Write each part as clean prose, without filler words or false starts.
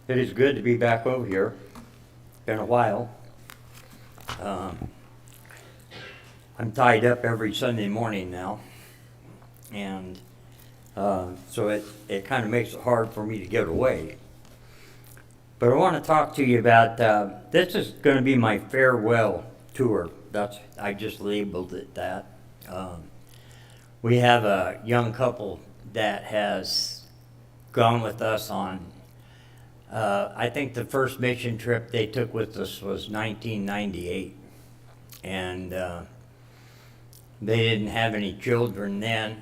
It is good to be back over here. Been a while. I'm tied up every Sunday morning now, and so it kind of makes it hard for me to get away. But I want to talk to you about, this is going to be my farewell tour. I just labeled it that. We have a young couple that has gone with us on, I think the first mission trip they took with us was 1998. And they didn't have any children then.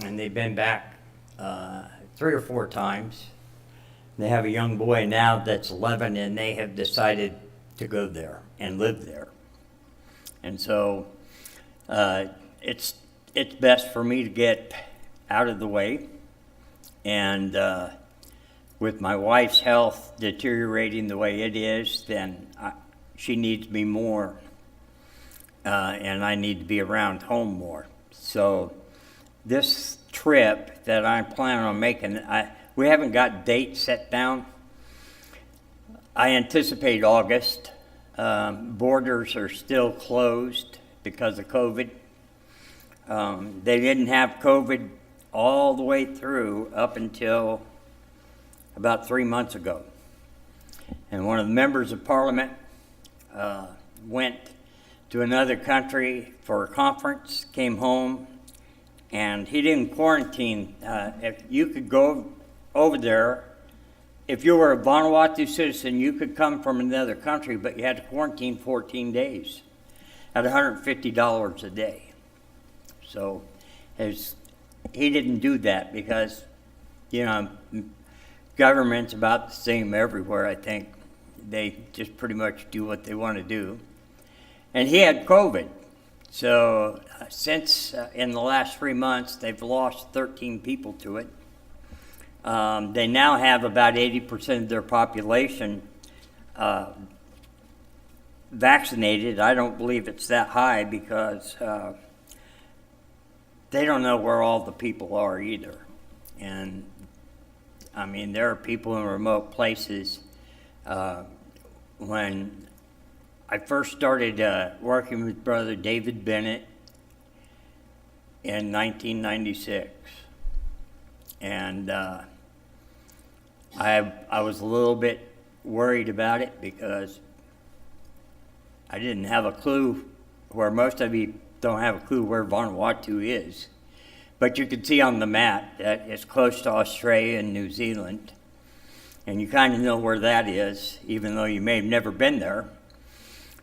And they've been back 3 or 4 times. They have a young boy now that's 11, and they have decided to go there and live there. And so it's best for me to get out of the way. And with my wife's health deteriorating the way it is, then she needs me more, and I need to be around home more. So this trip that I'm planning on making, we haven't got dates set down. I anticipate August. Borders are still closed because of COVID. They didn't have COVID all the way through up until about 3 months ago. And one of the members of Parliament went to another country for a conference, came home, and he didn't quarantine. If you could go over there, if you were a Vanuatu citizen, you could come from another country, but you had to quarantine 14 days at $150 a day. So he didn't do that because, government's about the same everywhere, I think. They just pretty much do what they want to do. And he had COVID. So since in the last 3 months, they've lost 13 people to it. They now have about 80% of their population vaccinated. I don't believe it's that high because they don't know where all the people are either. And I mean, there are people in remote places. When I first started working with Brother David Bennett in 1996, and I was a little bit worried about it because I didn't have a clue, where most of you don't have a clue where Vanuatu is. But you can see on the map that it's close to Australia and New Zealand. And you kind of know where that is, even though you may have never been there.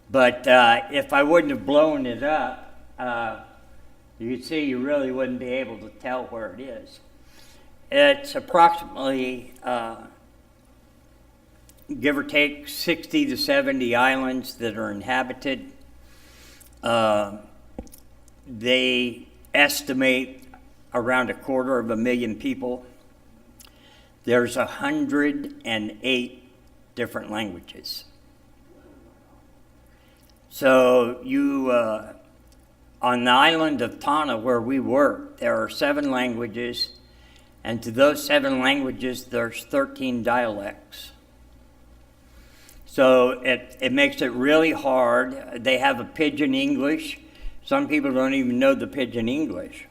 But if I wouldn't have blown it up, you could see you really wouldn't be able to tell where it is. It's approximately, give or take, 60 to 70 islands that are inhabited. They estimate around 250,000 people. There's 108 different languages. So on the island of Tana where we work, there are 7 languages, and to those 7 languages, there's 13 dialects. So it makes it really hard. They have a pidgin English. Some people don't even know the pidgin English.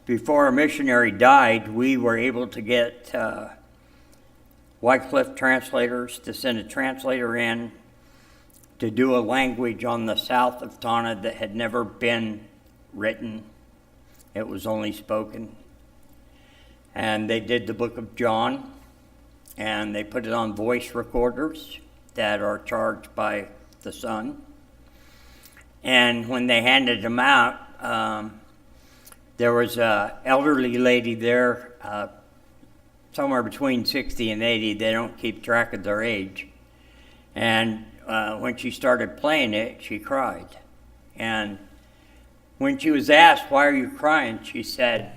Before our missionary died, we were able to get Wycliffe translators to send a translator in to do a language on the south of Tana that had never been written. It was only spoken. And they did the book of John, and they put it on voice recorders that are charged by the Sun. And when they handed them out, there was an elderly lady there, somewhere between 60 and 80. They don't keep track of their age. And when she started playing it, she cried. And when she was asked, "Why are you crying?" she said,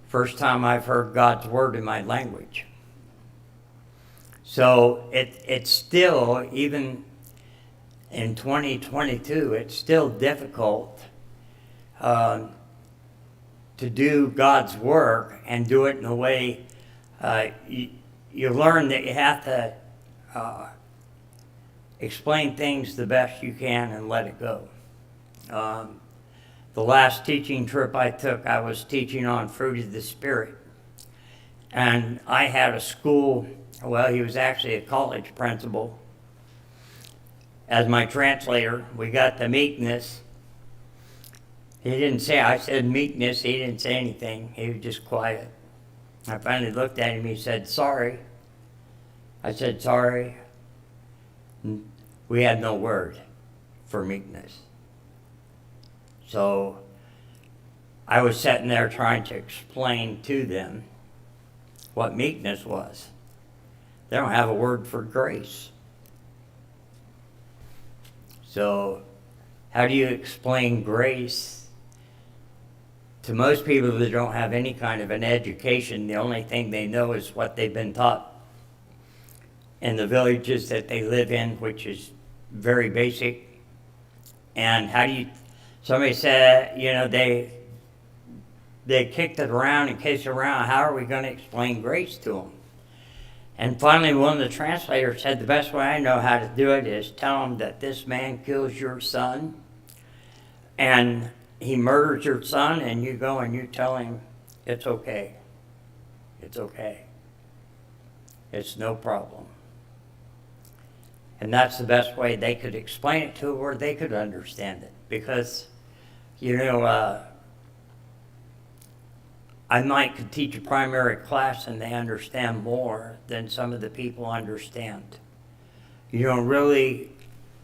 "First time I've heard God's word in my language." So it's still, even in 2022, it's still difficult to do God's work and do it in a way you learn that you have to explain things the best you can and let it go. The last teaching trip I took, I was teaching on fruit of the Spirit. And I had a school, well, he was actually a college principal, as my translator. We got the meekness. He didn't say, I said meekness, he didn't say anything. He was just quiet. I finally looked at him, he said, sorry. I said, sorry. We had no word for meekness. So I was sitting there trying to explain to them what meekness was. They don't have a word for grace. So how do you explain grace to most people that don't have any kind of an education? The only thing they know is what they've been taught in the villages that they live in, which is very basic. And how do you, somebody said, you know, they kicked it around and kissed it around. How are we going to explain grace to them? And finally, one of the translators said, the best way I know how to do it is tell them that this man kills your son and he murders your son, and you go and you tell him it's okay. It's okay. It's no problem. And that's the best way they could explain it to her, where they could understand it. Because, you know, I might could teach a primary class and they understand more than some of the people understand. You don't really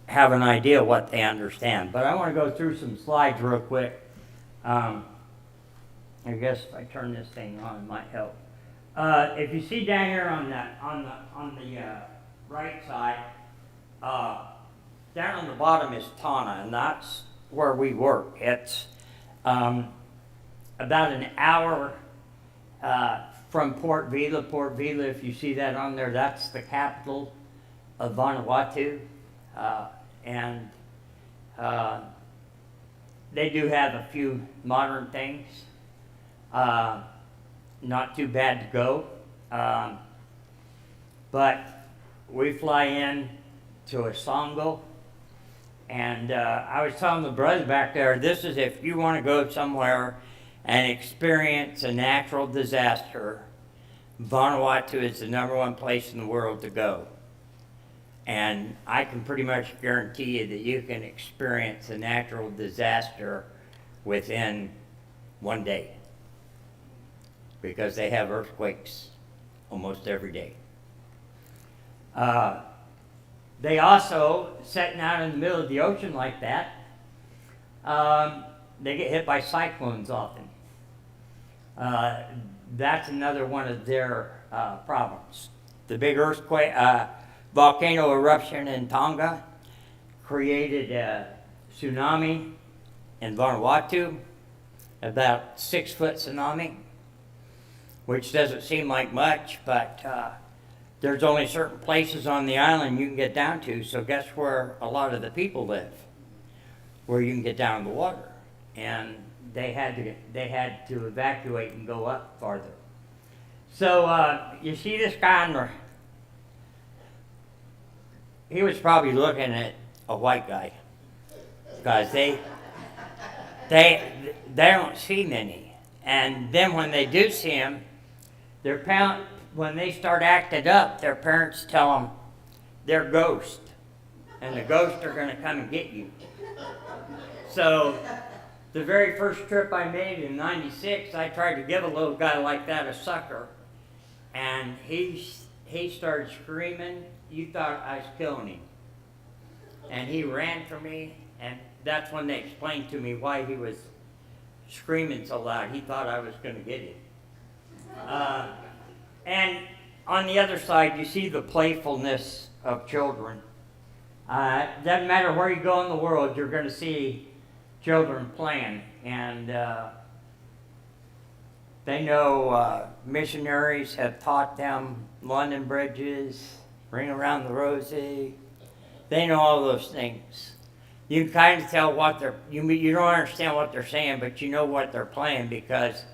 have an idea what they understand. But I want to go through some slides real quick. I guess if I turn this thing on, it might help. If you see down here on the right side, down on the bottom is Tana, and that's where we work. It's about an hour from Port Vila. Port Vila, if you see that on there, that's the capital of Vanuatu. And they do have a few modern things. Not too bad to go. But we fly in to Osongo. And I was telling the brother back there, this is if you want to go somewhere and experience a natural disaster, Vanuatu is the #1 place in the world to go. And I can pretty much guarantee you that you can experience a natural disaster within 1 day, because they have earthquakes almost every day. They also, sitting out in the middle of the ocean like that, they get hit by cyclones often. That's another one of their problems. The big earthquake, volcano eruption in Tonga created a tsunami in Vanuatu, about 6-foot tsunami, which doesn't seem like much, but there's only certain places on the island you can get down to, so guess where a lot of the people live? Where you can get down to the water. And they had to evacuate and go up farther. So you see this guy on the, he was probably looking at a white guy, because they don't see many. And then when they do see him, their parents, when they start acting up, their parents tell them they're ghosts, and the ghosts are going to come and get you. So the very first trip I made in '96, I tried to give a little guy like that a sucker, and he started screaming. You thought I was killing him. And he ran for me, and that's when they explained to me why he was screaming so loud. He thought I was going to get him. And on the other side, you see the playfulness of children. Doesn't matter where you go in the world, you're going to see children playing. And they know missionaries have taught them London bridges, Ring Around the Rosie. They know all those things. you can kind of tell what you don't understand what they're saying, but you know what they're playing because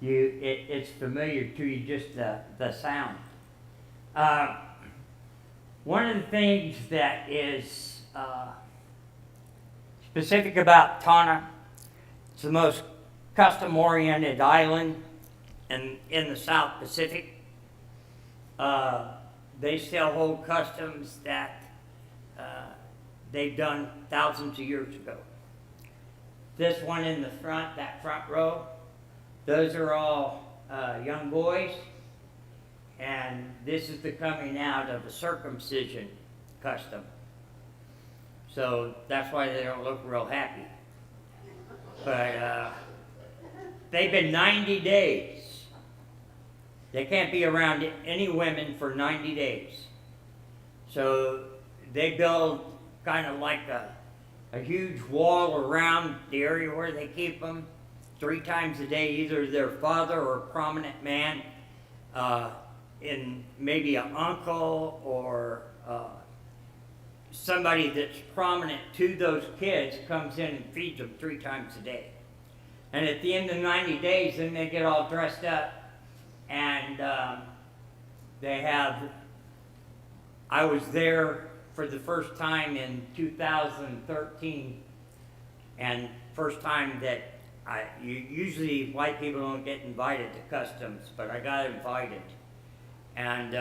it's familiar to you, just the sound. One of the things that is specific about Tana, it's the most custom-oriented island in the South Pacific. They still hold customs that they've done thousands of years ago. This one in the front, that front row, those are all young boys, and this is the coming out of a circumcision custom. So that's why they don't look real happy. But they've been 90 days. They can't be around any women for 90 days. So they build kind of like a huge wall around the area where they keep them 3 times a day, either their father or a prominent man, in maybe an uncle or somebody that's prominent to those kids comes in and feeds them 3 times a day. And at the end of 90 days, then they get all dressed up, and they have, I was there for the first time in 2013, and first time that usually white people don't get invited to customs, but I got invited. And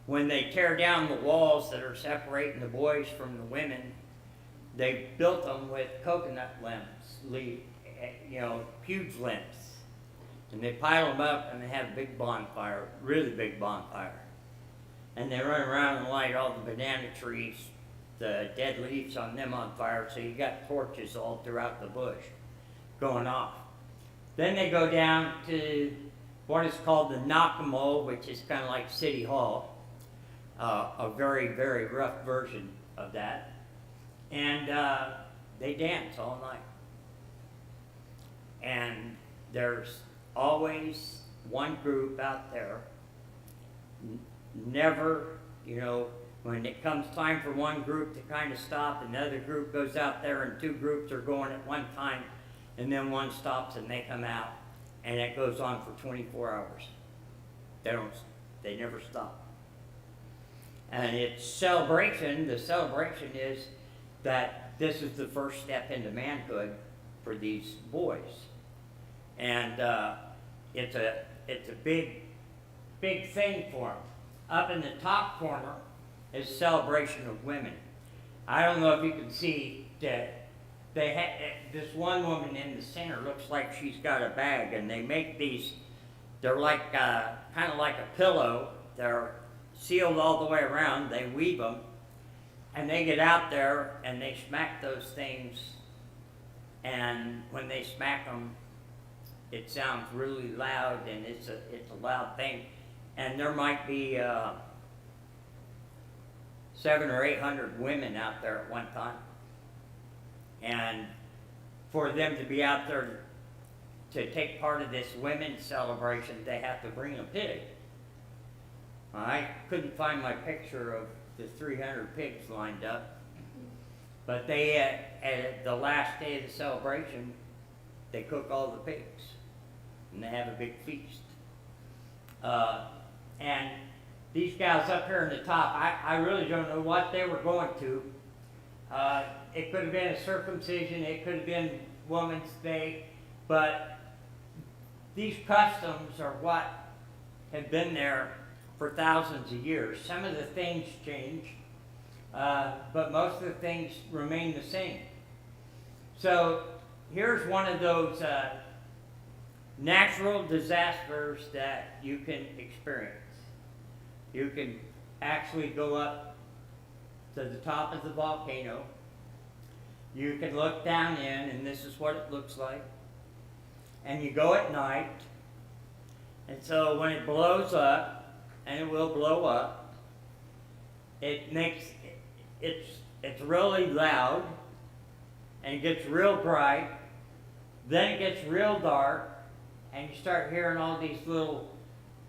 when they tear down the walls that are separating the boys from the women, they built them with coconut limbs, huge limbs. And they pile them up and they have a big bonfire, really big bonfire. And they run around and light all the banana trees, the dead leaves on them on fire, so you got torches all throughout the bush going off. Then they go down to what is called the Nakamo, which is kind of like City Hall, a very, very rough version of that. And they dance all night. And there's always one group out there, never, when it comes time for one group to kind of stop, another group goes out there and 2 groups are going at one time, and then one stops and they come out, and it goes on for 24 hours. They never stop. And it's celebration. The celebration is that this is the first step into manhood for these boys. And it's a big thing for them. Up in the top corner is celebration of women. I don't know if you can see that they had this one woman in the center looks like she's got a bag, and they make these. They're like kind of like a pillow. They're sealed all the way around. They weave them, and they get out there and they smack those things. And when they smack them, it sounds really loud, and it's a loud thing. And there might be 700 or 800 women out there at one time. And for them to be out there to take part of this women's celebration, they have to bring a pig. I couldn't find my picture of the 300 pigs lined up, but they, at the last day of the celebration, they cook all the pigs, and they have a big feast. And these guys up here in the top, I really don't know what they were going to. It could have been a circumcision, it could have been Woman's Day, but these customs are what have been there for thousands of years. Some of the things change, but most of the things remain the same. So here's one of those natural disasters that you can experience. You can actually go up to the top of the volcano. You can look down in, and this is what it looks like. And you go at night, and so when it blows up, and it will blow up, it's really loud, and it gets real bright, then it gets real dark, and you start hearing all these little,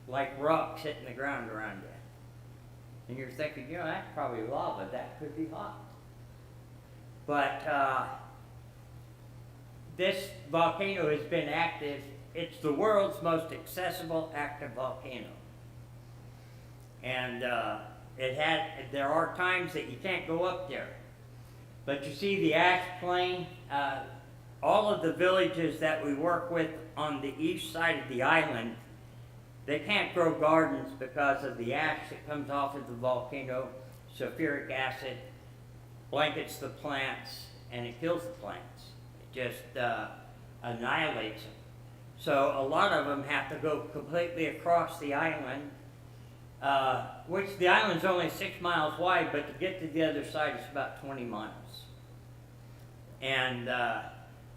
like, rocks hitting the ground around you. And you're thinking, that's probably lava, that could be hot. But this volcano has been active. It's the world's most accessible active volcano. And there are times that you can't go up there. But you see the ash plain, all of the villages that we work with on the east side of the island, they can't grow gardens because of the ash that comes off of the volcano. Sulfuric acid blankets the plants and it kills the plants. It just annihilates them. So a lot of them have to go completely across the island, which the island's only 6 miles wide, but to get to the other side it's about 20 miles. And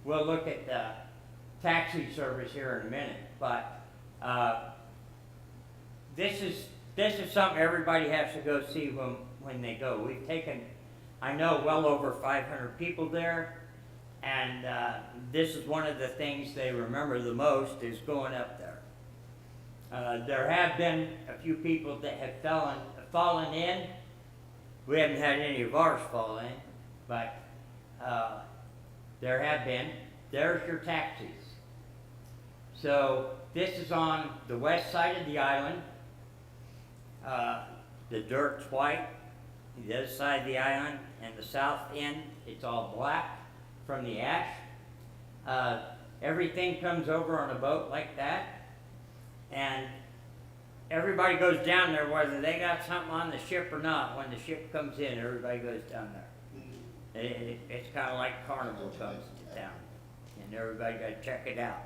we'll look at the taxi service here in a minute, but this is something everybody has to go see when they go. We've taken, I know, well over 500 people there, and this is one of the things they remember the most is going up there. There have been a few people that have fallen in. We haven't had any of ours fall in, but there have been. There's your taxis. So this is on the west side of the island. The dirt's white. The other side of the island and the south end, it's all black from the ash. Everything comes over on a boat like that, and everybody goes down there whether they got something on the ship or not. When the ship comes in, everybody goes down there. It's kind of like Carnival comes to town, and everybody got to check it out.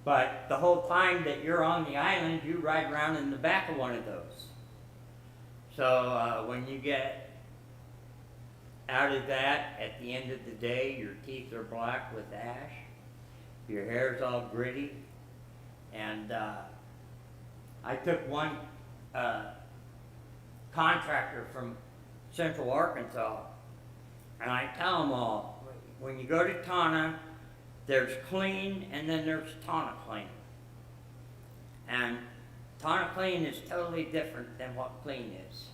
But the whole time that you're on the island, you ride around in the back of one of those. So when you get out of that, at the end of the day, your teeth are black with ash, your hair's all gritty, and I took one contractor from Central Arkansas, and I tell them all, when you go to Tana, there's clean and then there's Tana clean. And Tana clean is totally different than what clean is.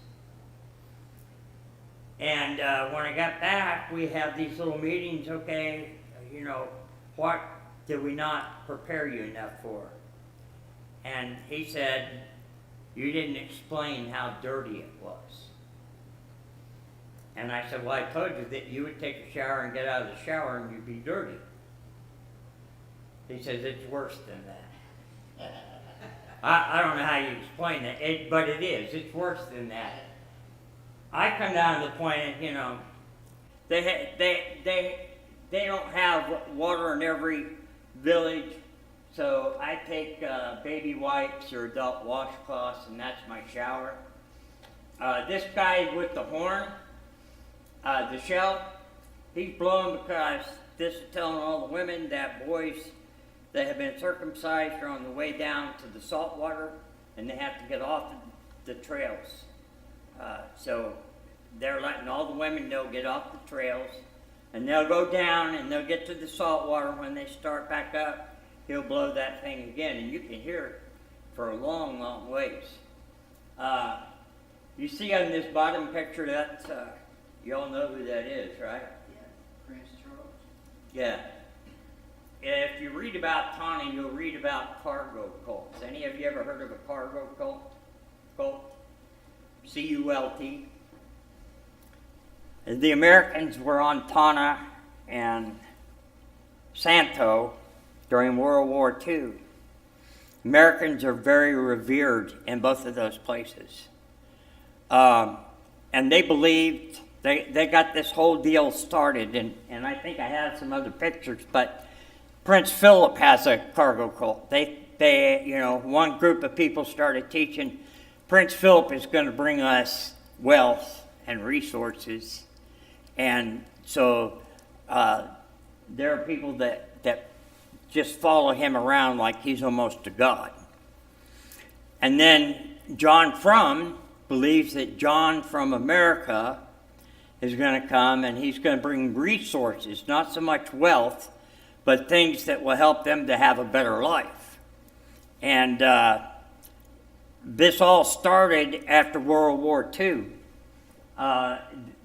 And when I got back, we had these little meetings, okay, you know, what did we not prepare you enough for? And he said, you didn't explain how dirty it was. And I said, well, I told you that you would take a shower and get out of the shower and you'd be dirty. He says, it's worse than that. I don't know how you explain that, but it is. It's worse than that. I come down to the point, you know, they don't have water in every village, so I take baby wipes or adult washcloths, and that's my shower. This guy with the horn, the shell, he's blowing because this is telling all the women that boys that have been circumcised are on the way down to the salt water, and they have to get off the trails. So they're letting all the women know, get off the trails, and they'll go down and they'll get to the salt water. When they start back up, he'll blow that thing again, and you can hear it for a long, long ways. You see on this bottom picture, that's, you all know who that is, right? Yeah, Prince Charles. Yeah. If you read about Tawny, you'll read about cargo cults. Any of you ever heard of a cargo cult? C-U-L-T. The Americans were on Tana and Santo during World War II. Americans are very revered in both of those places. And they believed, they got this whole deal started, and I think I have some other pictures, but Prince Philip has a cargo cult. They, you know, one group of people started teaching Prince Philip is going to bring us wealth and resources. And so there are people that just follow him around like he's almost a god. And then John Frum believes that John from America is going to come and he's going to bring resources, not so much wealth, but things that will help them to have a better life. And this all started after World War II.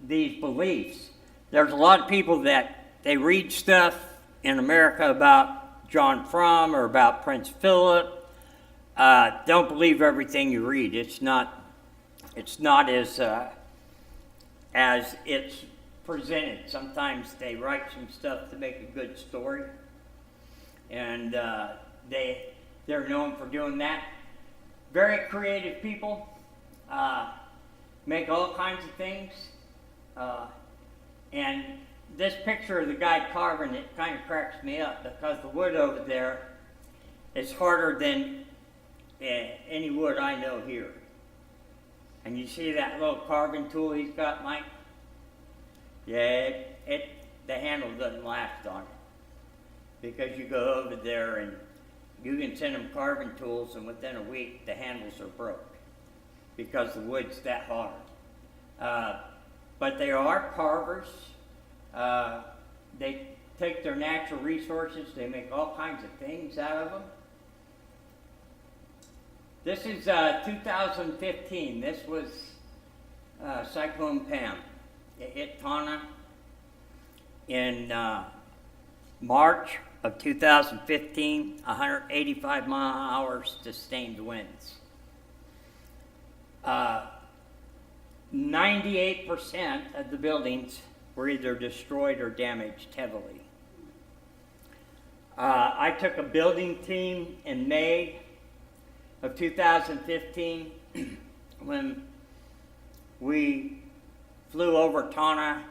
These beliefs. there's a lot of people that they read stuff in America about John Frum or about Prince Philip. Don't believe everything you read. It's not as it's presented. Sometimes they write some stuff to make a good story, and they're known for doing that. Very creative people, make all kinds of things, and this picture of the guy carving it kind of cracks me up because the wood over there is harder than any wood I know here. And you see that little carving tool he's got, Mike? Yeah, the handle doesn't last on it. Because you go over there and you can send them carving tools, and within a week the handles are broke because the wood's that hard. But they are carvers. They take their natural resources, they make all kinds of things out of them. This is 2015. This was Cyclone Pam. It hit Tana in March of 2015, 185 mile-an-hour sustained winds. 98% of the buildings were either destroyed or damaged heavily. I took a building team in May of 2015 when we flew over Tana.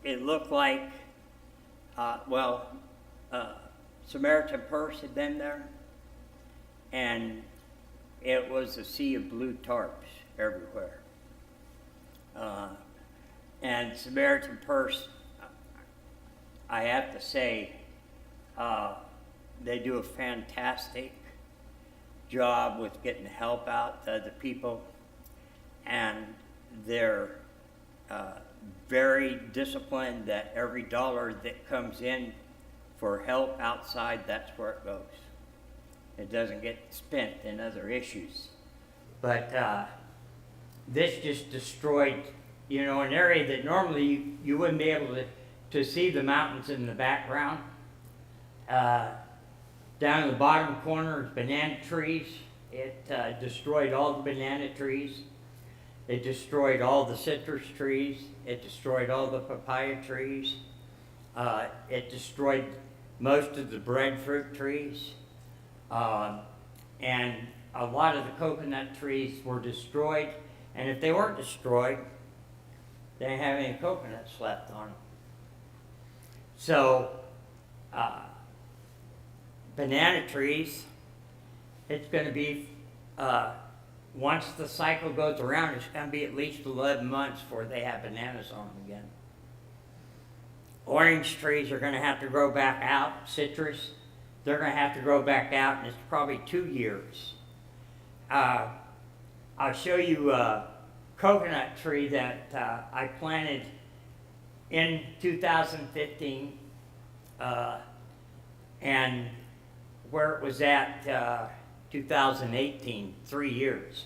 It looked like, Samaritan Purse had been there, and it was a sea of blue tarps everywhere. And Samaritan Purse, I have to say, they do a fantastic job with getting help out to the people, and they're very disciplined that every dollar that comes in for help outside, that's where it goes. It doesn't get spent in other issues. But this just destroyed, an area that normally you wouldn't be able to see the mountains in the background. Down in the bottom corner is banana trees. It destroyed all the banana trees. It destroyed all the citrus trees. It destroyed all the papaya trees. It destroyed most of the breadfruit trees. And a lot of the coconut trees were destroyed. And if they weren't destroyed, they didn't have any coconuts left on them. So, banana trees, it's going to be, once the cycle goes around, it's going to be at least 11 months before they have bananas on them again. Orange trees are going to have to grow back out. Citrus, they're going to have to grow back out, and it's probably 2 years. I'll show you a coconut tree that I planted in 2015, and where it was at 2018, 3 years.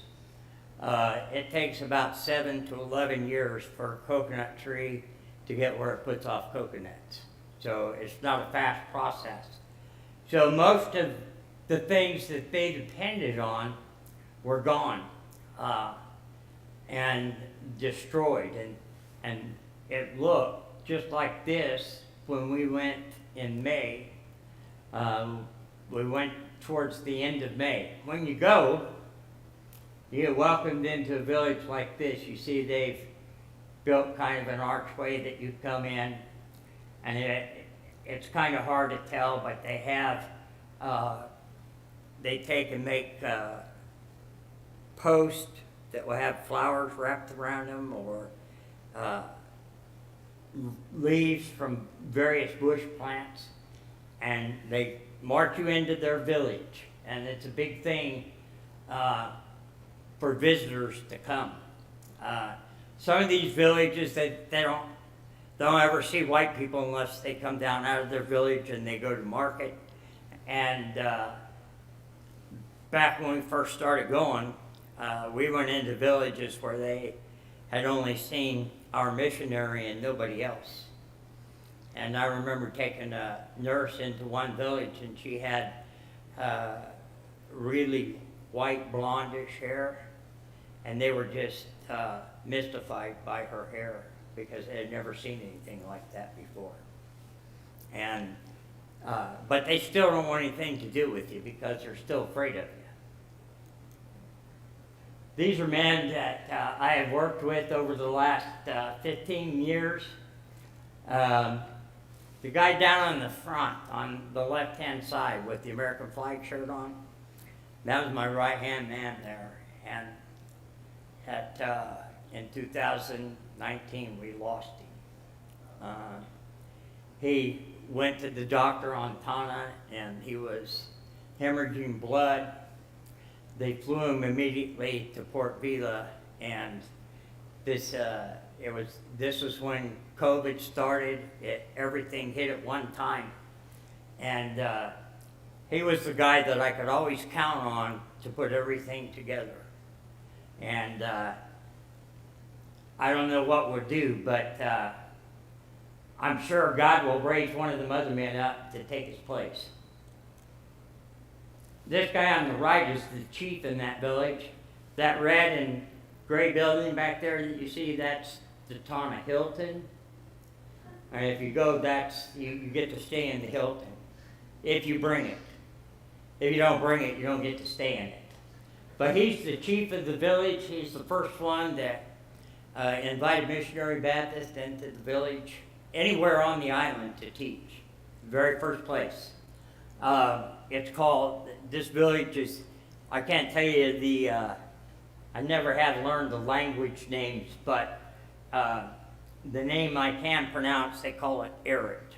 It takes about 7 to 11 years for a coconut tree to get where it puts off coconuts. So it's not a fast process. So most of the things that they depended on were gone and destroyed. And it looked just like this when we went in May. We went towards the end of May. When you go, you get welcomed into a village like this. You see they've built kind of an archway that you come in, and it's kind of hard to tell, but they have, they take and make posts that will have flowers wrapped around them, or leaves from various bush plants, and they march you into their village. And it's a big thing for visitors to come. Some of these villages, they don't ever see white people unless they come down out of their village and they go to market. And back when we first started going, we went into villages where they had only seen our missionary and nobody else. And I remember taking a nurse into one village, and she had really white blondish hair, and they were just mystified by her hair because they had never seen anything like that before. And but they still don't want anything to do with you because they're still afraid of you. These are men that I have worked with over the last 15 years. The guy down on the front, on the left-hand side with the American flag shirt on, that was my right-hand man there. And in 2019, we lost him. He went to the doctor on Tana, and he was hemorrhaging blood. They flew him immediately to Port Vila, and this was when COVID started. Everything hit at one time, and he was the guy that I could always count on to put everything together. And I don't know what we'll do, but I'm sure God will raise one of them other men up to take his place. This guy on the right is the chief in that village. That red and gray building back there that you see, that's the Tana Hilton. And if you go, you get to stay in the Hilton, if you bring it. If you don't bring it, you don't get to stay in it. But he's the chief of the village. He's the first one that invited Missionary Baptist into the village, anywhere on the island to teach. Very first place. It's called, this village is, I can't tell you I never had learned the language names, but the name I can pronounce, they call it Erit.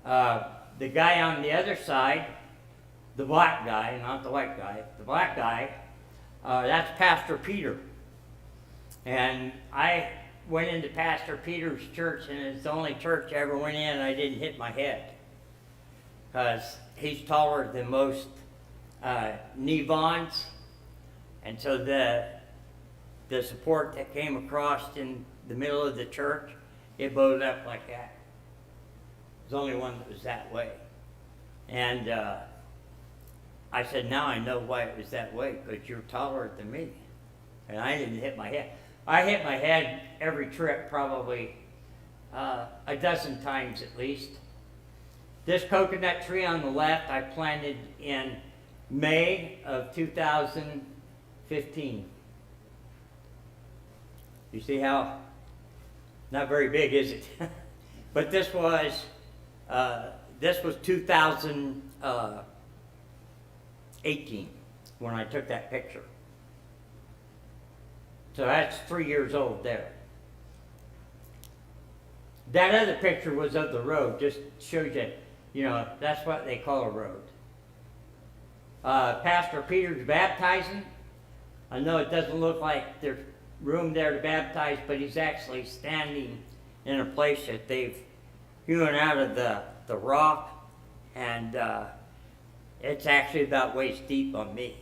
The guy on the other side, the black guy, not the white guy, the black guy, that's Pastor Peter. And I went into Pastor Peter's church, and it's the only church I ever went in and I didn't hit my head. Because he's taller than most Nevons. And so the support that came across in the middle of the church, it bowed up like that. There's only one that was that way. And I said, now I know why it was that way, because you're taller than me. And I didn't hit my head. I hit my head every trip probably a dozen times at least. This coconut tree on the left I planted in May of 2015. You see how, not very big, is it? But this was 2018 when I took that picture. So that's 3 years old there. That other picture was of the road, just shows you, that's what they call a road. Pastor Peter's baptizing. I know it doesn't look like there's room there to baptize, but he's actually standing in a place that they've hewn out of the rock, and it's actually about waist deep on me.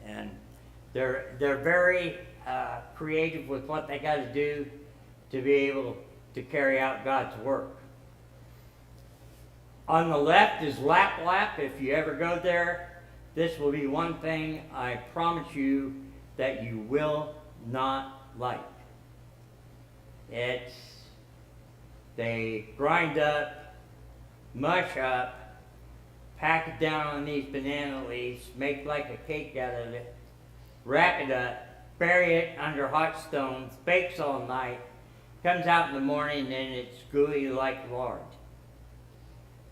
And they're very creative with what they got to do to be able to carry out God's work. On the left is Lap Lap. If you ever go there, this will be one thing I promise you that you will not like. They grind up, mush up, pack it down on these banana leaves, make like a cake out of it, wrap it up, bury it under hot stones, bakes all night, comes out in the morning and it's gooey like lard.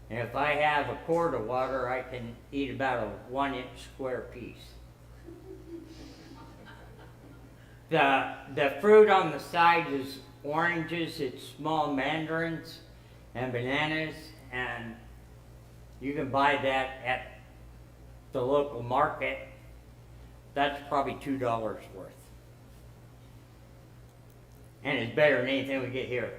And if I have a quart of water, I can eat about a 1-inch square piece. The fruit on the side is oranges, it's small mandarins and bananas, and you can buy that at the local market. That's probably $2 worth. And it's better than anything we get here.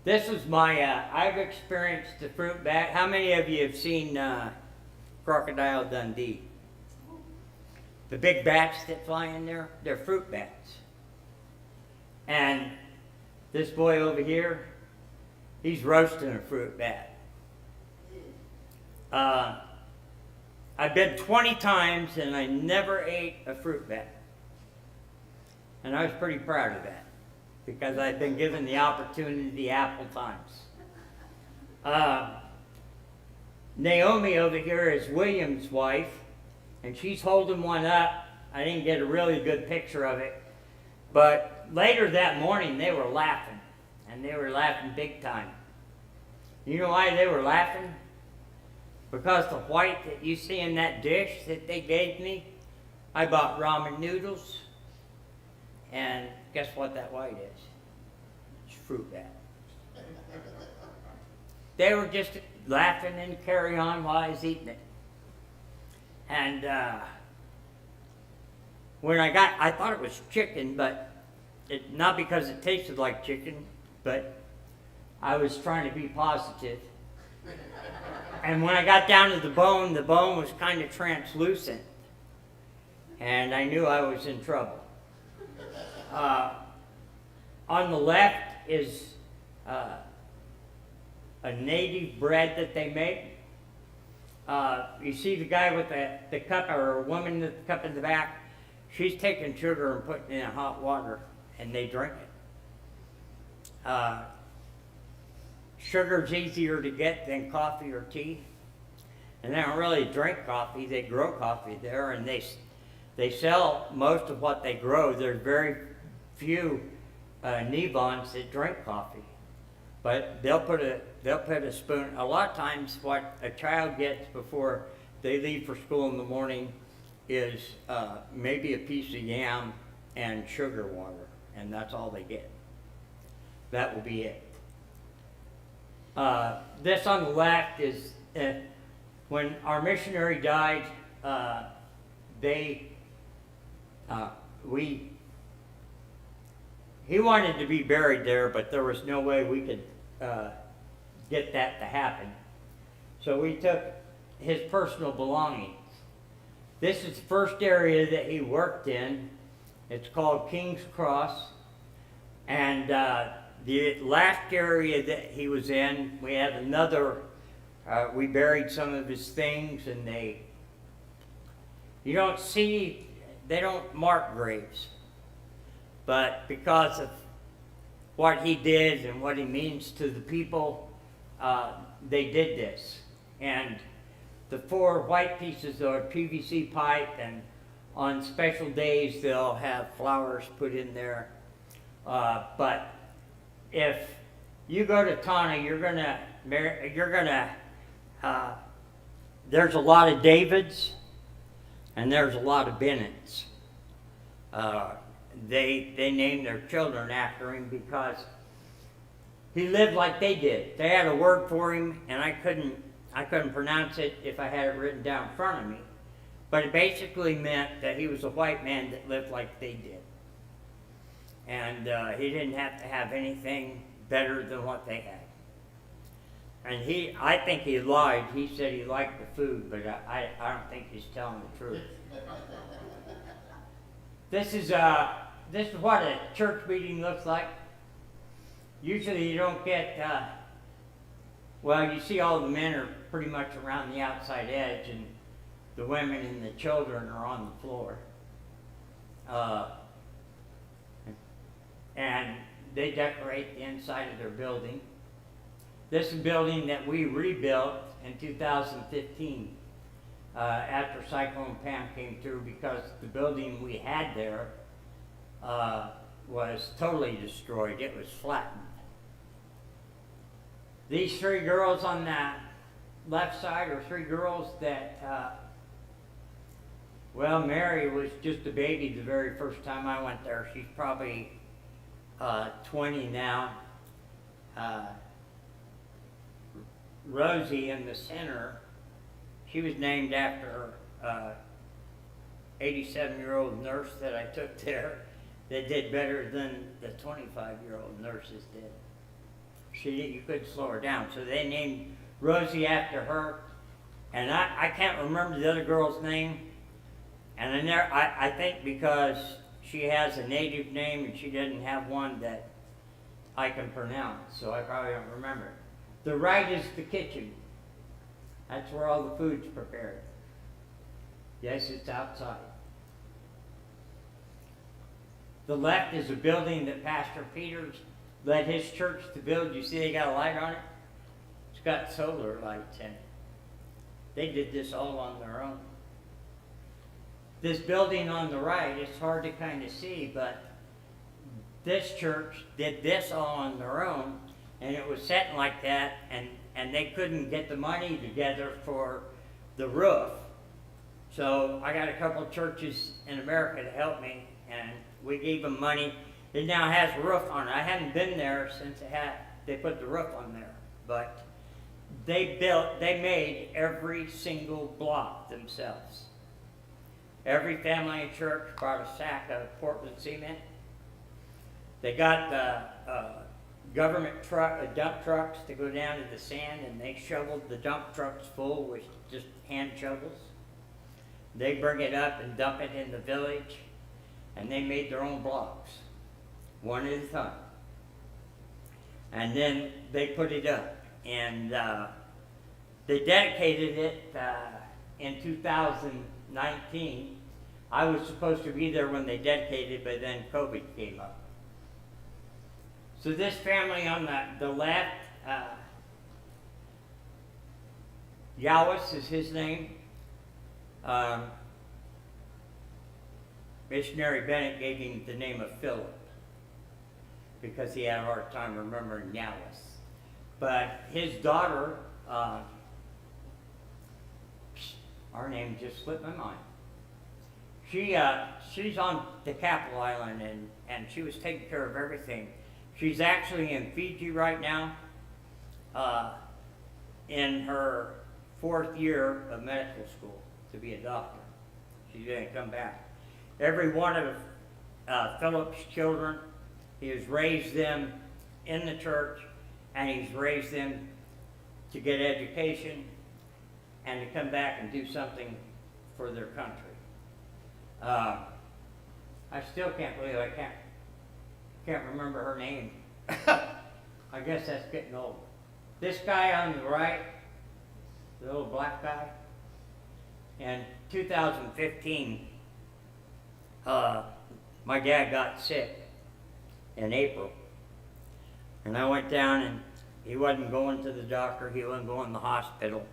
This is my, I've experienced the fruit bat. How many of you have seen Crocodile Dundee? The big bats that fly in there, they're fruit bats. And This boy over here, he's roasting a fruit bat. I've been 20 times and I never ate a fruit bat. And I was pretty proud of that because I've been given the opportunity ample times. Naomi over here is William's wife, and she's holding one up. I didn't get a really good picture of it, but later that morning they were laughing, and they were laughing big time. You know why they were laughing? Because the white that you see in that dish that they gave me, I bought ramen noodles, and guess what that white is? It's fruit bat. They were just laughing and carry on while I was eating it. And when I thought it was chicken, but not because it tasted like chicken, but I was trying to be positive. And when I got down to the bone was kind of translucent. And I knew I was in trouble. On the left is a native bread that they make. You see the guy with the cup, or a woman with the cup in the back, she's taking sugar and putting it in hot water, and they drink it. Sugar's easier to get than coffee or tea. And they don't really drink coffee, they grow coffee there, and they sell most of what they grow. There's very few Nevons that drink coffee. But they'll put a spoon. A lot of times, what a child gets before they leave for school in the morning is maybe a piece of yam and sugar water, and that's all they get. That will be it. This on the left is when our missionary died. He wanted to be buried there, but there was no way we could get that to happen. So we took his personal belongings. This is the first area that he worked in. It's called King's Cross. And the last area that he was in, we had another, we buried some of his things, and they don't mark graves. But because of what he did and what he means to the people, they did this. And the 4 white pieces are PVC pipe, and on special days they'll have flowers put in there. But if you go to Tana, there's a lot of Davids and there's a lot of Bennetts. They named their children after him because he lived like they did. They had a word for him, and I couldn't pronounce it if I had it written down in front of me. But it basically meant that he was a white man that lived like they did. And he didn't have to have anything better than what they had. And I think he lied. He said he liked the food, but I don't think he's telling the truth. This is what a church meeting looks like. Usually you don't get, you see all the men are pretty much around the outside edge, and the women and the children are on the floor. And they decorate the inside of their building. This is a building that we rebuilt in 2015 after Cyclone Pam came through, because the building we had there was totally destroyed. It was flattened. These 3 girls on the left side are 3 girls that, Mary was just a baby the very first time I went there. She's probably 20 now. Rosie in the center, she was named after 87-year-old nurse that I took there that did better than the 25-year-old nurses did. You couldn't slow her down, so they named Rosie after her. And I can't remember the other girl's name, and I think because she has a native name and she didn't have one that I can pronounce, so I probably don't remember. The right is the kitchen. That's where all the food's prepared. Yes, it's outside. The left is a building that Pastor Peters led his church to build. You see they got a light on it? It's got solar lights in it. They did this all on their own. This building on the right, it's hard to kind of see, but this church did this all on their own, and it was setting like that, and they couldn't get the money together for the roof. So I got a couple of churches in America to help me, and we gave them money. It now has a roof on it. I hadn't been there since they put the roof on there, but they made every single block themselves. Every family in church brought a sack of Portland cement. They got the government dump trucks to go down to the sand, and they shoveled the dump trucks full with just hand shovels. They bring it up and dump it in the village, and they made their own blocks, one at a time. And then they put it up, and they dedicated it in 2019. I was supposed to be there when they dedicated, but then COVID came up. So this family on the left, Yawis is his name. Missionary Bennett gave him the name of Philip because he had a hard time remembering Yawis. But his daughter, our name just slipped my mind. She's on the Capitol Island, and she was taking care of everything. She's actually in Fiji right now, in her 4th year of medical school to be a doctor. She's going to come back. Every one of Philip's children, he has raised them in the church, and he's raised them to get education and to come back and do something for their country. I still can't believe I can't remember her name. I guess that's getting old. This guy on the right, the little black guy, in 2015, my dad got sick in April. And I went down, and he wasn't going to the doctor, he wasn't going to the hospital,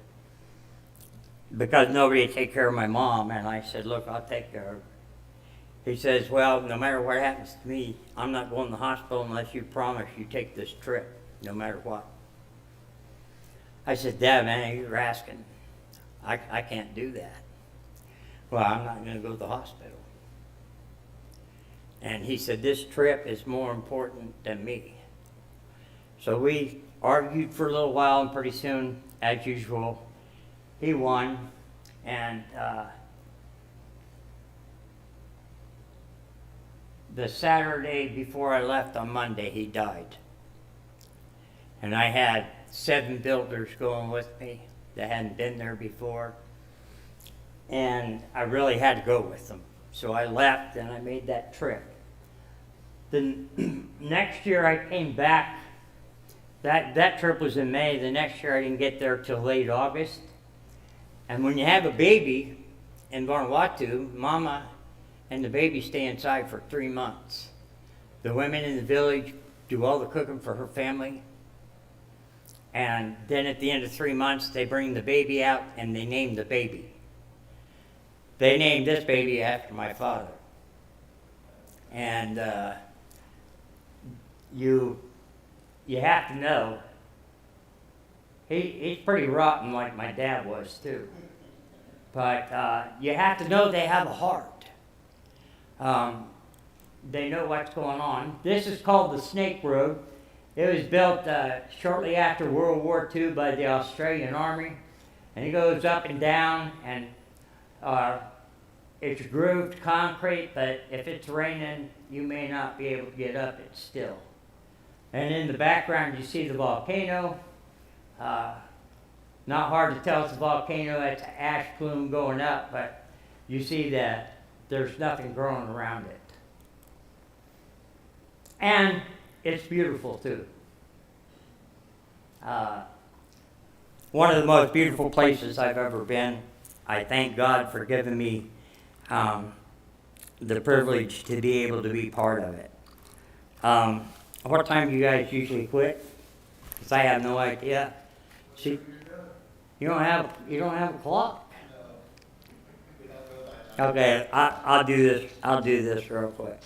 because nobody would take care of my mom. And I said, look, I'll take care of her. He says, well, no matter what happens to me, I'm not going to the hospital unless you promise you take this trip, no matter what. I said, Dad, man, you're asking. I can't do that. Well, I'm not going to go to the hospital. And he said, this trip is more important than me. So we argued for a little while, and pretty soon, as usual, he won. And the Saturday before I left on Monday, he died. And I had 7 builders going with me that hadn't been there before. And I really had to go with them. So I left, and I made that trip. The next year I came back. That trip was in May. The next year I didn't get there till late August. And when you have a baby in Vanuatu, Mama and the baby stay inside for 3 months. The women in the village do all the cooking for her family. And then at the end of 3 months, they bring the baby out and they name the baby. They named this baby after my father. And you have to know, he's pretty rotten like my dad was too. But you have to know they have a heart. They know what's going on. This is called the Snake Road. It was built shortly after World War II by the Australian Army. And it goes up and down, and it's grooved concrete, but if it's raining, you may not be able to get up it still. And in the background, you see the volcano. Not hard to tell it's a volcano. It's an ash plume going up, but you see that there's nothing growing around it. And it's beautiful too. One of the most beautiful places I've ever been. I thank God for giving me the privilege to be able to be part of it. What time do you guys usually quit? Because I have no idea. See, you don't have a clock. Okay, I'll do this. I'll do this real quick.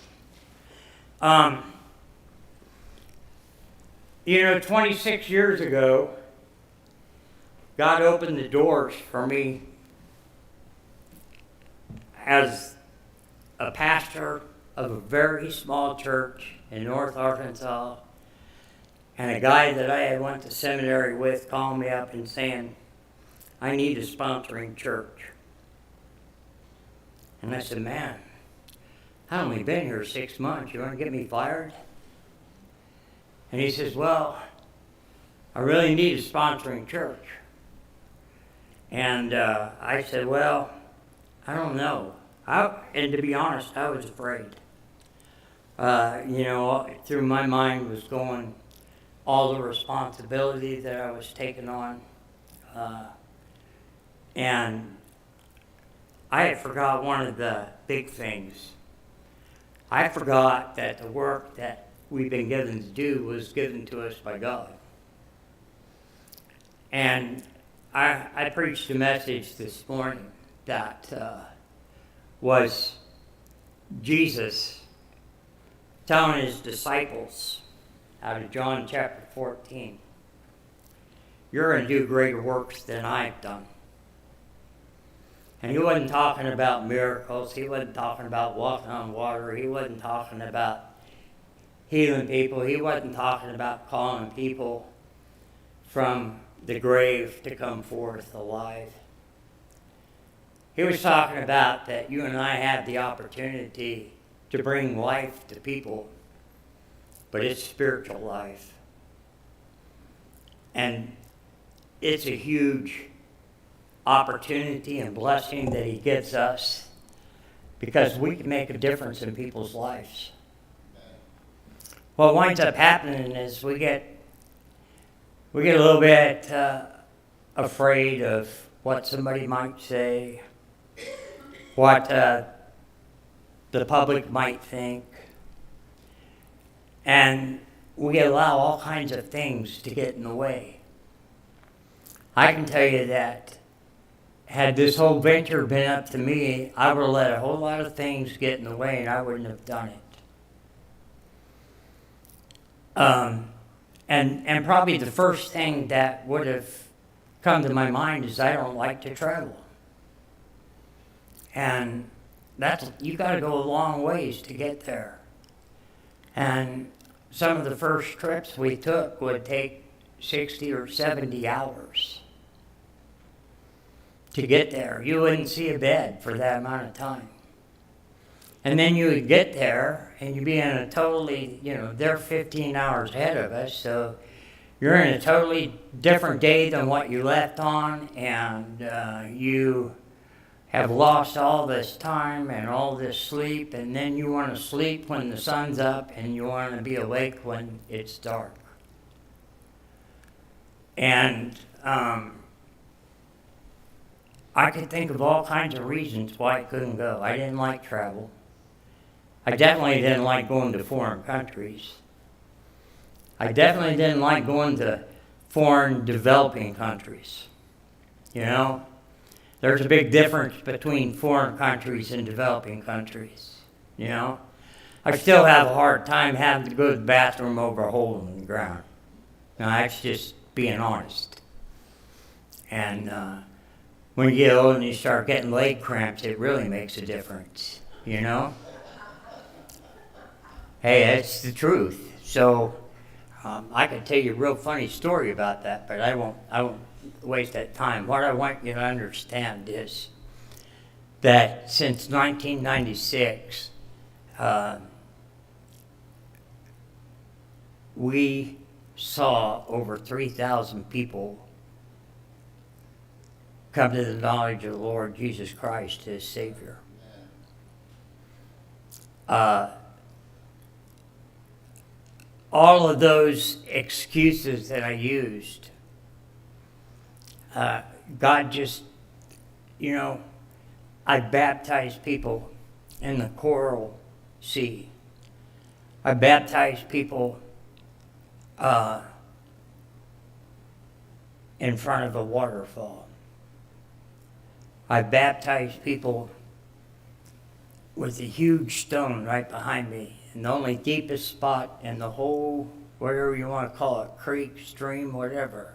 26 years ago, God opened the doors for me as a pastor of a very small church in North Arkansas, and a guy that I had went to seminary with called me up and saying, I need a sponsoring church. And I said, man, I've only been here 6 months. You want to get me fired? And he says, well, I really need a sponsoring church. And I said, well, I don't know. And to be honest, I was afraid. Through my mind was going all the responsibility that I was taking on. And I had forgot one of the big things. I forgot that the work that we've been given to do was given to us by God. And I preached a message this morning that was Jesus telling his disciples out of John chapter 14, you're going to do greater works than I've done. And he wasn't talking about miracles. He wasn't talking about walking on water. He wasn't talking about healing people. He wasn't talking about calling people from the grave to come forth alive. He was talking about that you and I have the opportunity to bring life to people, but it's spiritual life. And it's a huge opportunity and blessing that he gives us because we can make a difference in people's lives. What winds up happening is we get a little bit afraid of what somebody might say, what the public might think, and we allow all kinds of things to get in the way. I can tell you that had this whole venture been up to me, I would have let a whole lot of things get in the way and I wouldn't have done it. And probably the first thing that would have come to my mind is I don't like to travel. And you got to go a long ways to get there. And some of the first trips we took would take 60 or 70 hours to get there. You wouldn't see a bed for that amount of time. And then you would get there and you'd be in a totally, they're 15 hours ahead of us, so you're in a totally different day than what you left on, and you have lost all this time and all this sleep, and then you want to sleep when the sun's up and you want to be awake when it's dark. And I could think of all kinds of reasons why I couldn't go. I didn't like travel. I definitely didn't like going to foreign countries. I definitely didn't like going to foreign developing countries. There's a big difference between foreign countries and developing countries. I still have a hard time having to go to the bathroom over a hole in the ground. Now, that's just being honest. And when you get old and you start getting leg cramps, it really makes a difference, Hey, that's the truth. So I could tell you a real funny story about that, but I won't waste that time. What I want you to understand is that since 1996, we saw over 3,000 people come to the knowledge of the Lord Jesus Christ as Savior. all of those excuses that I used, God just, I baptized people in the Coral Sea. I baptized people in front of a waterfall. I baptized people with a huge stone right behind me, and the only deepest spot in the whole, whatever you want to call it, creek, stream, whatever.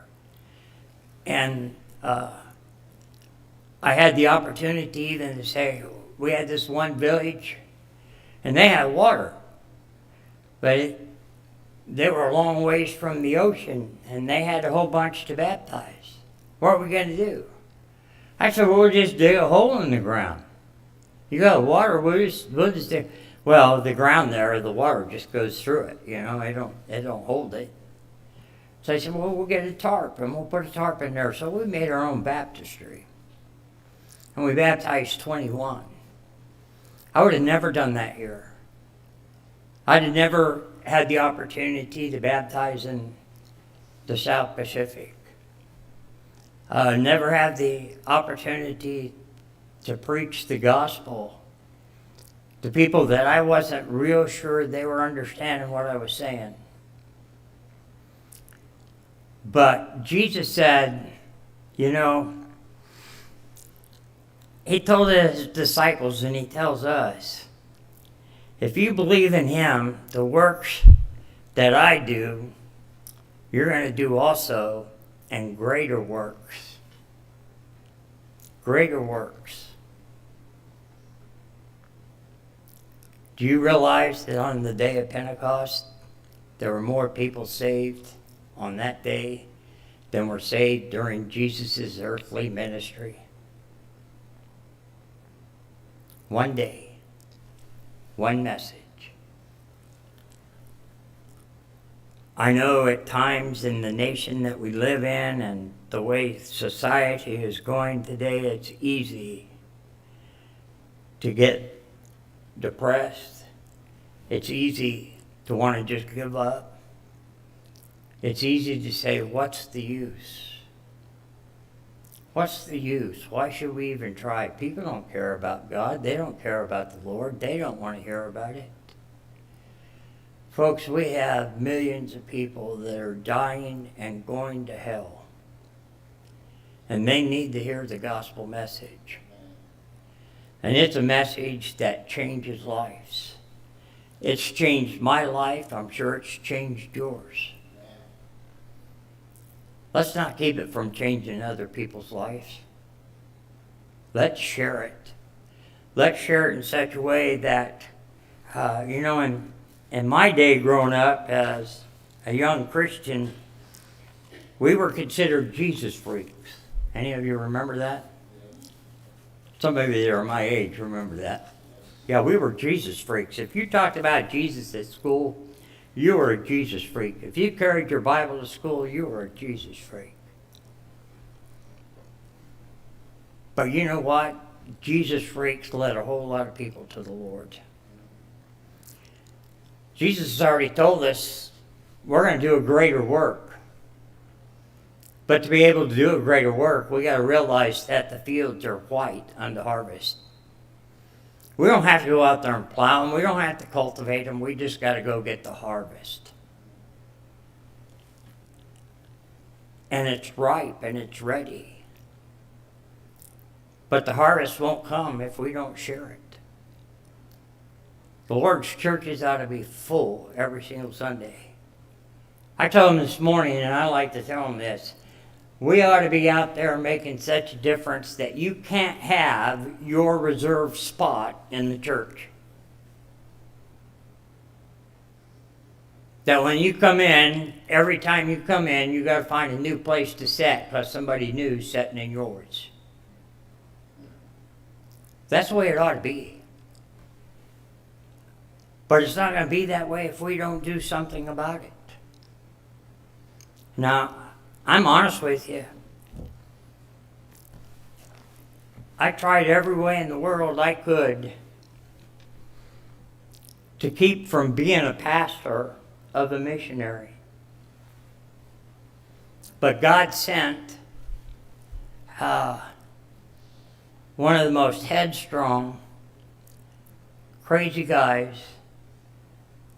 And I had the opportunity even to say, we had this one village, and they had water, but they were a long ways from the ocean, and they had a whole bunch to baptize. What are we going to do? I said, well, we'll just dig a hole in the ground. You got water, we'll just dig. Well, the ground there, the water just goes through it, it don't hold it. So I said, well, we'll get a tarp, and we'll put a tarp in there. So we made our own baptistry. And we baptized 21. I would have never done that here. I'd have never had the opportunity to baptize in the South Pacific. Never had the opportunity to preach the gospel to people that I wasn't real sure they were understanding what I was saying. But Jesus said, He told His disciples, and He tells us, if you believe in Him, the works that I do, you're going to do also, and greater works. Greater works. Do you realize that on the day of Pentecost, there were more people saved on that day than were saved during Jesus' earthly ministry? One day, one message. I know at times in the nation that we live in and the way society is going today, it's easy to get depressed. It's easy to want to just give up. It's easy to say, what's the use? What's the use? Why should we even try? People don't care about God. They don't care about the Lord. They don't want to hear about it. Folks, we have millions of people that are dying and going to hell. And they need to hear the gospel message. And it's a message that changes lives. It's changed my life. I'm sure it's changed yours. Let's not keep it from changing other people's lives. Let's share it. Let's share it in such a way that, in my day growing up as a young Christian, we were considered Jesus freaks. Any of you remember that? Some of you that are my age remember that. Yeah, we were Jesus freaks. If you talked about Jesus at school, you were a Jesus freak. If you carried your Bible to school, you were a Jesus freak. But you know what? Jesus freaks led a whole lot of people to the Lord. Jesus has already told us we're going to do a greater work. But to be able to do a greater work, we got to realize that the fields are white unto harvest. We don't have to go out there and plow them. We don't have to cultivate them. We just got to go get the harvest. And it's ripe and it's ready. But the harvest won't come if we don't share it. The Lord's churches ought to be full every single Sunday. I told them this morning, and I like to tell them this, we ought to be out there making such a difference that you can't have your reserved spot in the church. That when you come in, every time you come in, you got to find a new place to sit because somebody new is sitting in yours. That's the way it ought to be. But it's not going to be that way if we don't do something about it. Now, I'm honest with you. I tried every way in the world I could to keep from being a pastor of a missionary. But God sent one of the most headstrong, crazy guys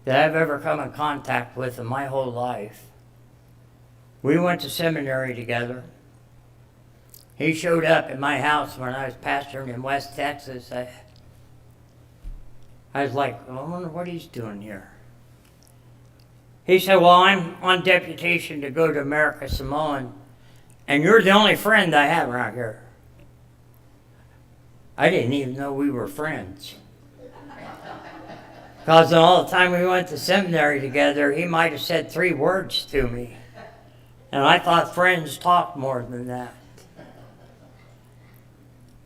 that I've ever come in contact with in my whole life. We went to seminary together. He showed up at my house when I was pastoring in West Texas. I was like, I wonder what he's doing here. He said, well, I'm on deputation to go to America Samoan, and you're the only friend I have around here. I didn't even know we were friends. Because all the time we went to seminary together, he might have said 3 words to me. And I thought friends talked more than that.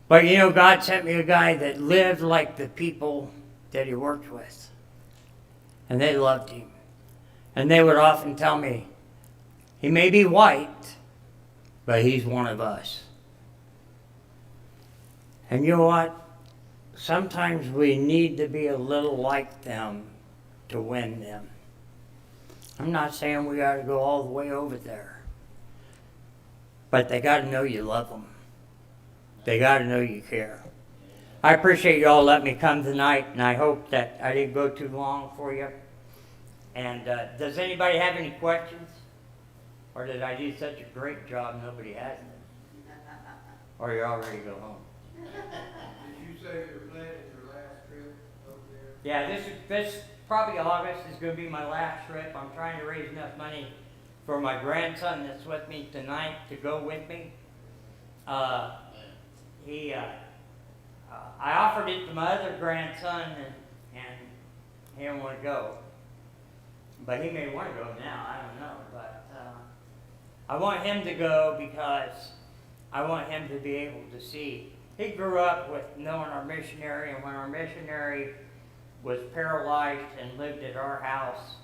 But you know, God sent me a guy that lived like the people that he worked with. And they loved him. And they would often tell me, he may be white, but he's one of us. And you know what? Sometimes we need to be a little like them to win them. I'm not saying we got to go all the way over there. But they got to know you love them. They got to know you care. I appreciate you all letting me come tonight, and I hope that I didn't go too long for you. And does anybody have any questions? Or did I do such a great job nobody has them? Or you're all ready to go home? Did you say you're planning your last trip over there? Yeah, this probably August is going to be my last trip. I'm trying to raise enough money for my grandson that's with me tonight to go with me. I offered it to my other grandson, and he didn't want to go. But he may want to go now, I don't know. But I want him to go because I want him to be able to see. He grew up with knowing our missionary, and when our missionary was paralyzed and lived at our house,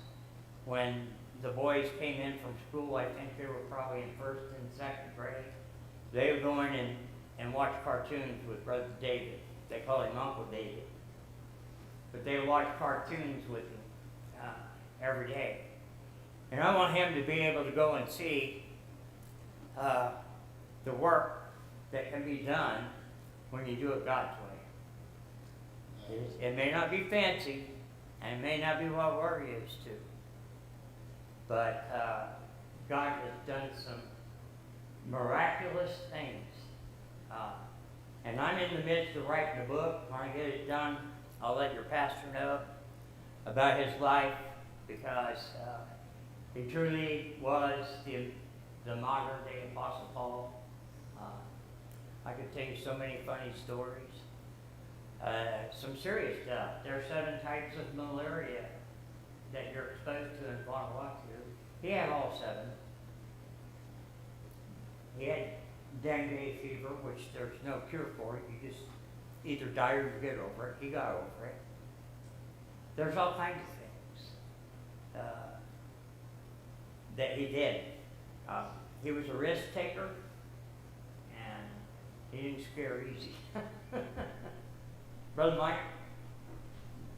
when the boys came in from school, I think they were probably in 1st and 2nd grade, they would go in and watch cartoons with Brother David. They call him Uncle David. But they would watch cartoons with him every day. And I want him to be able to go and see the work that can be done when you do it God's way. It may not be fancy, and it may not be what we're used to. But God has done some miraculous things. And I'm in the midst of writing a book. When I get it done, I'll let your pastor know about his life, because he truly was the modern day Apostle Paul. I could tell you so many funny stories. Some serious stuff. There are 7 types of malaria that you're exposed to in Vanuatu. He had all 7. He had dengue fever, which there's no cure for it. You just either die or you get over it. He got over it. There's all kinds of things that he did. He was a risk taker, and he didn't scare easy. Brother Mike?